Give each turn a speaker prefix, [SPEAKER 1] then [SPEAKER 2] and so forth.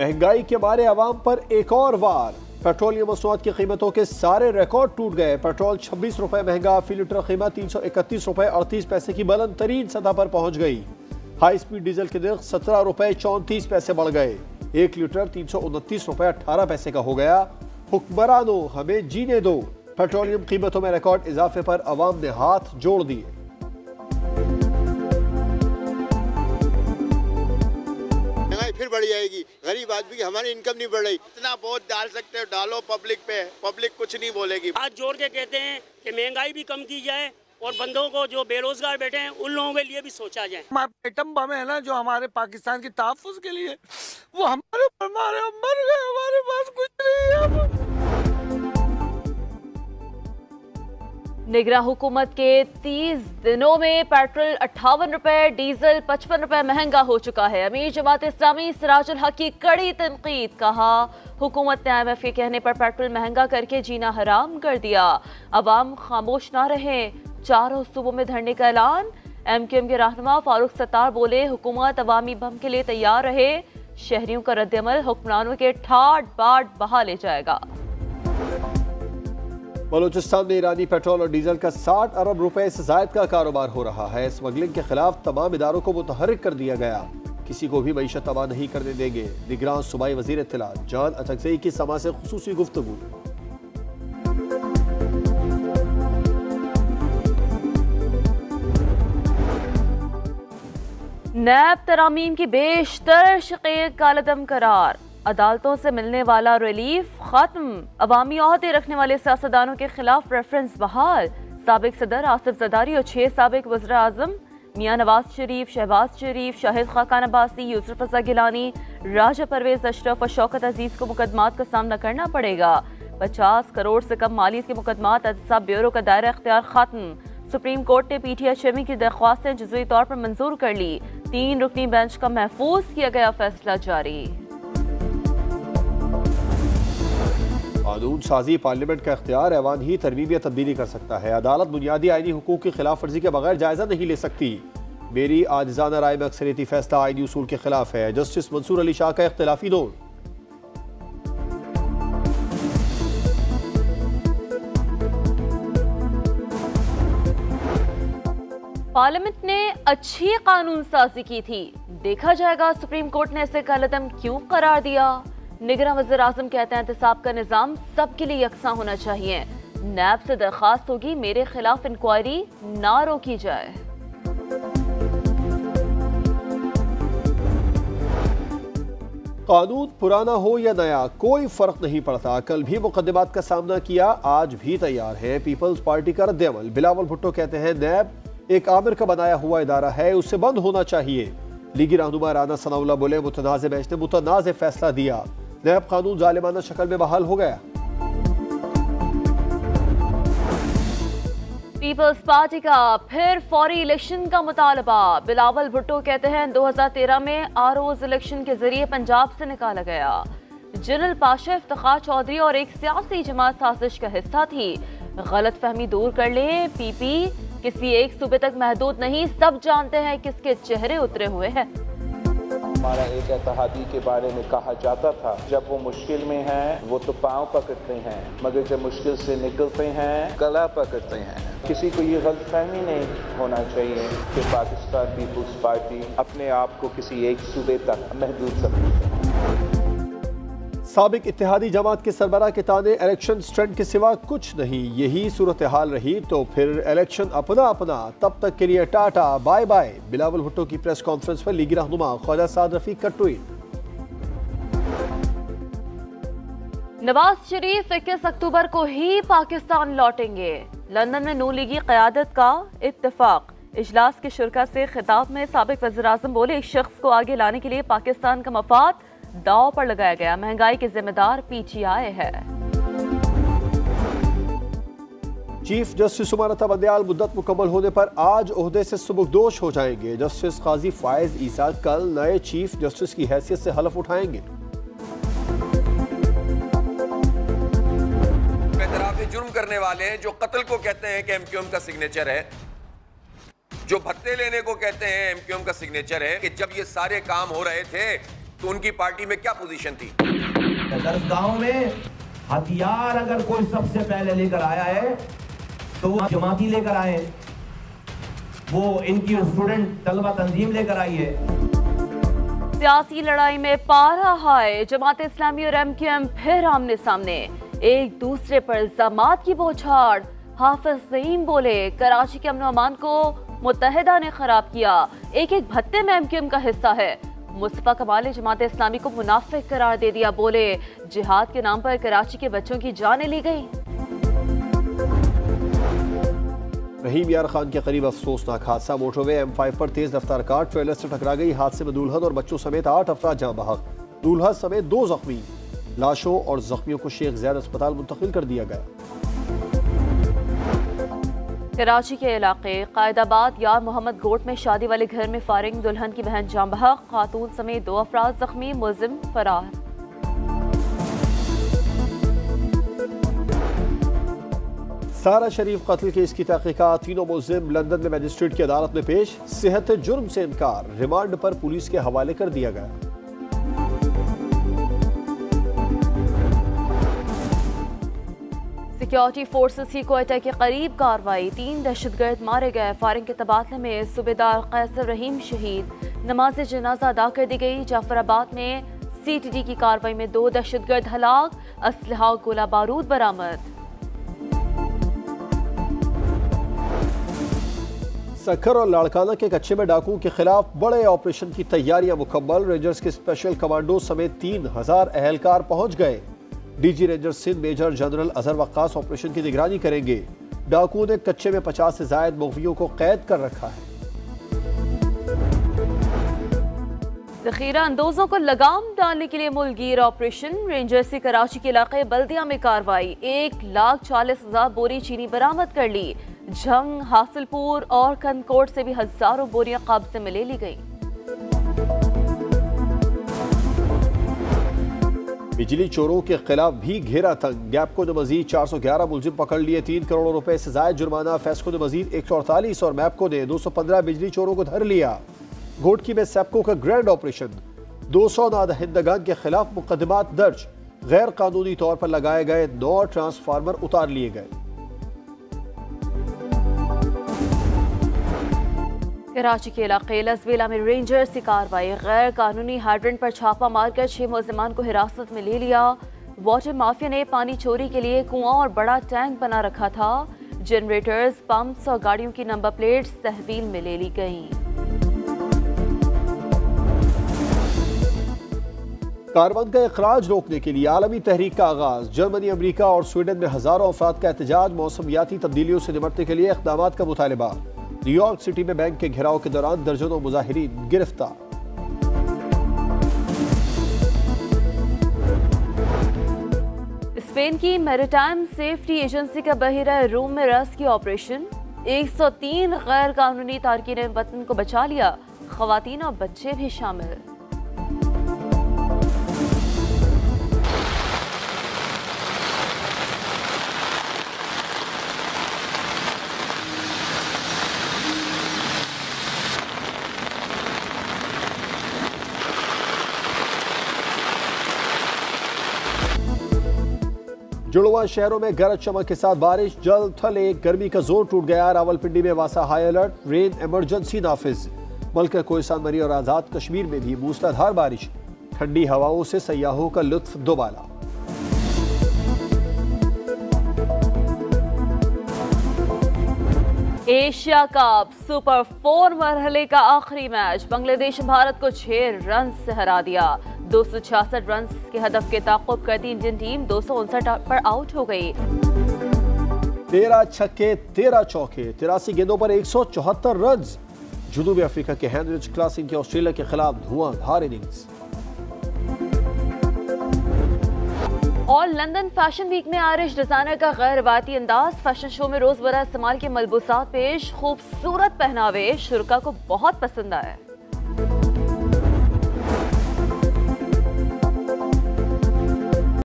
[SPEAKER 1] महंगाई के मारे अवाम पर एक और वार। पेट्रोलियम मसनूआत की कीमतों के सारे रिकॉर्ड टूट गए। पेट्रोल 26 रुपए महंगा, फी लीटर कीमत 331 रुपए 38 पैसे की बुलंद तरीन सतह पर पहुंच गई। हाई स्पीड डीजल के नर्ख 17 रुपए 34 पैसे बढ़ गए। 1 लीटर 329 रुपए 18 पैसे का हो गया। हुक्मरानों हमें जीने दो। पेट्रोलियम कीमतों में रिकॉर्ड इजाफे पर अवाम ने हाथ जोड़ दिए।
[SPEAKER 2] फिर बढ़ जाएगी। गरीब आदमी की हमारी इनकम नहीं बढ़ रही। इतना बहुत डाल सकते हो, डालो पब्लिक पे, पब्लिक कुछ नहीं बोलेगी।
[SPEAKER 3] हाथ जोड़ के कहते हैं कि महंगाई भी कम की जाए और बंदों को जो बेरोजगार बैठे हैं उन लोगों के लिए भी सोचा जाए।
[SPEAKER 4] हमारे एटम बम है ना जो हमारे पाकिस्तान की तहफ़्फ़ुज़ के लिए, वो हमारे मर गए, हमारे पास कुछ नहीं है।
[SPEAKER 5] निगरां हुकूमत के 30 दिनों में पेट्रोल 58 रुपए, डीजल 55 रुपए महंगा हो चुका है। अमीर जमात इस्लामी सिराजुल हक की कड़ी तनकीद। कहा हुकूमत ने IMF के कहने पर पेट्रोल महंगा करके जीना हराम कर दिया। अवाम खामोश ना रहे। 4 सूबों में धरने का ऐलान। MQM के रहनुमा फारूक सत्तार बोले हुकूमत अवामी बम के लिए तैयार रहे। शहरियों का रद्दअमल हुक्मरानों के ठाट बाट बहा ले जाएगा।
[SPEAKER 1] बलूचिस्तान में ईरानी पेट्रोल और डीजल का 60 अरब रुपए से जायद का कारोबार हो रहा है। स्मगलिंग के खिलाफ तमाम इदारों को मुतहर्रिक कर दिया गया। किसी को भी मईशत तबाह नहीं करने देंगे। निगरान सूबाई वजीर इत्तलात जान अचकज़ई की समा से खुसूसी गुफ्तगू।
[SPEAKER 5] नैब तरामीम की बेशतर शिकायत कालदम करार। अदालतों से मिलने वाला रिलीफ खत्म। अवामी ओहदे रखने वाले सियासतदानों के खिलाफ रेफरेंस बहाल। साबिक सदर आसिफ जरदारी और 6 साबिक वज़ीर आज़म मियां नवाज शरीफ, शहबाज शरीफ, शाहिद खाकान अब्बासी, यूसुफ रज़ा गिलानी, राजा परवेज अशरफ और शौकत अजीज को मुकदमात का सामना करना पड़ेगा। 50 करोड़ से कम मालियत के मुकदमात एहतसाब ब्यूरो का दायरा इख्तियार खत्म। सुप्रीम कोर्ट ने PTI की दरख्वास्तें जुज़वी तौर पर मंजूर कर ली। 3 रुकनी बेंच का महफूज किया गया फैसला जारी।
[SPEAKER 1] कानून साजी पार्लियामेंट का इख्तियार ऐवान ही तरमीम या तब्दीली कर सकता है। अदालत बुनियादी आईनी हुकूक की खिलाफ वर्जी के बगैर जायजा नहीं ले सकती। मेरी आजिज़ाना राय में अक्सरियती फैसला आईनी उसूल के खिलाफ है। जस्टिस मंसूर अली शाह का इख्तिलाफी दौर।
[SPEAKER 5] पार्लियामेंट ने अच्छी कानून साजी की थी। देखा जाएगा सुप्रीम कोर्ट ने इसे कालअदम क्यों करार दिया। निगरान वज़ीर आज़म कहते हैं एहतसाब का निज़ाम सबके लिए यकसां होना चाहिए। नैब से दरख्वास्त होगी मेरे खिलाफ इंक्वायरी ना रोकी जाए।
[SPEAKER 1] कानून पुराना हो या नया कोई फर्क नहीं पड़ता। कल भी मुकदमात का सामना किया, आज भी तैयार है। पीपल्स पार्टी का रद्दअमल। बिलावल भुट्टो कहते हैं नैब एक आमिर का बनाया हुआ इदारा है, उससे बंद होना चाहिए। लीगी रहनुमा राना सनाउल्लाह बोले मुतनाज़ बेंच ने मुतनाज़ फैसला दिया। नैब कानून जालिमाना शक्ल में बहाल हो गया।
[SPEAKER 5] पीपल्स पार्टी का फिर फौरी इलेक्शन का मुतालबा। बिलावल भुट्टो कहते हैं 2013 में आरओज इलेक्शन के जरिए पंजाब से निकाला गया। जनरल पाशा इफ्तिखार चौधरी और एक सियासी जमात साजिश का हिस्सा थी। गलत फहमी दूर कर लें। पीपी किसी एक सूबे तक महदूद नहीं, सब जानते हैं किसके चेहरे उतरे हुए हैं।
[SPEAKER 6] हमारा एक इत्तेहादी के बारे में कहा जाता था जब वो मुश्किल में हैं वो तो पाँव पकड़ते हैं, मगर जब मुश्किल से निकलते हैं गला पकड़ते हैं। किसी को ये गलतफहमी नहीं होना चाहिए कि पाकिस्तान पीपल्स पार्टी अपने आप को किसी एक सूबे तक महदूद समझती है।
[SPEAKER 1] साबिक इत्तेहादी जमात के सरबराह के ताने इलेक्शन स्टंट के सिवा कुछ नहीं। यही सूरत हाल रही तो फिर इलेक्शन अपना अपना। तब तक के लिए ta-ta bye bye. Bilawal Bhutto की प्रेस कॉन्फ्रेंस पर लीगी रहनुमा ख्वाजा साद रफीक का ट्वीट।
[SPEAKER 5] नवाज शरीफ 21 अक्टूबर को ही पाकिस्तान लौटेंगे। लंदन में नून लीगी क़यादत का इत्तेफाक। इजलास के शुरका से खिताब में साबिक वज़ीर आज़म बोले एक शख्स को आगे लाने के लिए पाकिस्तान का मफाद दाव पर लगाया गया। महंगाई के जिम्मेदार PTI है।
[SPEAKER 1] चीफ जस्टिस उमर बंदयाल मुद्दत मुकम्मल होने पर आज ओहदे से सुबुकदोश हो जाएंगे। जस्टिस काजी फायज ईसा कल नए चीफ जस्टिस की हैसियत से हलफ उठाएंगे।
[SPEAKER 7] जुर्म करने वाले हैं जो कत्ल को कहते हैं कि MQM का सिग्नेचर है, जो भत्ते लेने को कहते हैं MQM का सिग्नेचर है, कि जब ये सारे काम हो रहे थे तो उनकी पार्टी में क्या पोजीशन थी?
[SPEAKER 8] दरसगाहों में हथियार अगर कोई सबसे पहले लेकर आया है तो वो जमाती लेकर आए, वो इनकी स्टूडेंट तलबा तंजीम लेकर आई है।
[SPEAKER 5] सियासी लड़ाई में पारा हाय, जमात इस्लामी और MQM फिर आमने सामने, एक दूसरे पर इल्जामात की बौछार। हाफिज सईम बोले कराची के अमन अमान को मुत्तहिदा ने खराब किया, एक एक भत्ते में MQM का हिस्सा है। मुस्तफा कमाल ने जमात इस्लामी को मुनाफिक करार दे दिया, बोले जिहाद के नाम पर कराची के बच्चों की जानें ली गई।
[SPEAKER 1] रहीम यार खान के करीब अफसोसनाक हादसा, मोटरवे M5 पर तेज रफ्तार कार ट्रेलर से टकरा गई। हादसे में दुल्हन और बच्चों समेत 8 अफराद जाँ बहक, दूल्हा समेत 2 जख्मी। लाशों और जख्मियों को शेख ज़ैद अस्पताल मुंतकिल कर दिया गया।
[SPEAKER 5] कराची के इलाके कायदाबाद यार मोहम्मद गोट में शादी वाले घर में फायरिंग, दुल्हन की बहन जाँ बहक, खातून समेत 2 अफराद जख्मी, मुलजिम फरार।
[SPEAKER 1] सारा शरीफ कत्ल केस की तहकीकात, तीनों मुलजिम लंदन में मजिस्ट्रेट की अदालत में पेश, सेहत जुर्म से इनकार, रिमांड पर पुलिस के हवाले कर दिया गया। सिक्योरिटी फोर्सेस की क्वेटा के करीब कार्रवाई, 3 दहशतगर्द मारे गए। फायरिंग के तबादले में सूबेदार कैसर रहीम शहीद, नमाज जनाजा अदा कर दी गई। जाफराबाद में CTD की कार्रवाई में 2 दहशतगर्द हलाक, असलहा गोला बारूद बरामद। सखर और लाड़काना के कच्चे में डाकुओं के खिलाफ बड़े ऑपरेशन की तैयारियां मुकम्मल, रेंजर्स के स्पेशल कमांडो समेत 3000 अहलकार पहुंच गए। DG ranger Sindh major general Azhar Waqas operation की निगरानी करेंगे। डाकुओं ने कच्चे में 50 से ज्यादा मुगवियों को कैद कर रखा है।
[SPEAKER 5] जखीरा अंदोजों को लगाम डालने के लिए मुलगीर ऑपरेशन, रेंजर्स की कराची के इलाके बल्दिया में कार्रवाई, 1,40,000 बोरी चीनी बरामद कर ली। झंग, हासिलपुर और कनकोट से भी हजारों बोरियां कब्जे में ले ली गई।
[SPEAKER 1] बिजली चोरों के खिलाफ भी घेरा तंग, गैपको ने मजीद 411 मुलजिम पकड़ लिए, 3 करोड़ रुपए से ज्यादा जुर्माना। फेस्को ने मजीद 148 और मैपको ने 215 बिजली चोरों को धर लिया। घोटकी में सेप्को का ग्रैंड ऑपरेशन, 200 नादहिंदगान के खिलाफ मुकदमात दर्ज, गैर कानूनी तौर पर लगाए गए 9 ट्रांसफार्मर उतार लिए गए।
[SPEAKER 5] कराची के इलाके लसबेला में रेंजर्स की कार्रवाई, गैर कानूनी हाइड्रेंट पर छापा मारकर 6 मुलजिमान को हिरासत में ले लिया। वाटर माफिया ने पानी चोरी के लिए कुआं और बड़ा टैंक बना रखा था। जनरेटर्स, पंप्स और गाड़ियों की नंबर प्लेट्स तहवील में ले ली गई।
[SPEAKER 1] कार्बन का अखराज रोकने के लिए आलमी तहरीक का आगाज, जर्मनी, अमेरिका और स्वीडन में हजारों अफराद का एहतजाज, मौसमियाती तब्दीलियों से निपटने के लिए इक़दाम का मुतालबा। न्यूयॉर्क सिटी में बैंक के घेराव के दौरान दर्जनों मुजाहिरीन गिरफ्तार।
[SPEAKER 5] स्पेन की मैरिटाइम सेफ्टी एजेंसी का बहिरा रूम में रेस्क्यू ऑपरेशन, 103 गैर कानूनी तारकीन वतन को बचा लिया, खवातीन और बच्चे भी शामिल।
[SPEAKER 1] जुड़वा शहरों में गरज चमक के साथ बारिश, जल थले, गर्मी का जोर टूट गया। रावलपिंडी में वासा हाई अलर्ट, रेन इमरजेंसी नाफिज। मुल्क के कोहिस्तान मरी और आजाद कश्मीर में भी मूसलाधार बारिश, ठंडी हवाओं से सयाहों का लुत्फ दोबाला।
[SPEAKER 5] एशिया कप सुपर 4 मरहले का आखिरी मैच, बांग्लादेश भारत को 6 रन से हरा दिया। 266 रन के हदफ के ताक़ुब करती इंडियन टीम 259 पर आउट हो गई।
[SPEAKER 1] 13 छक्के 13 चौके, 83 गेंदों पर 174 रन। जनूबी अफ्रीका के हेनरिच क्लासन के ऑस्ट्रेलिया के खिलाफ धुआंधार इनिंग्स।
[SPEAKER 5] और लंदन फैशन वीक में आयरिश डिजाइनर का गैर रवायती अंदाज, फैशन शो में रोजमर्रा इस्तेमाल के मलबूसात पेश, खूबसूरत पहनावे शुरका को बहुत पसंद आए।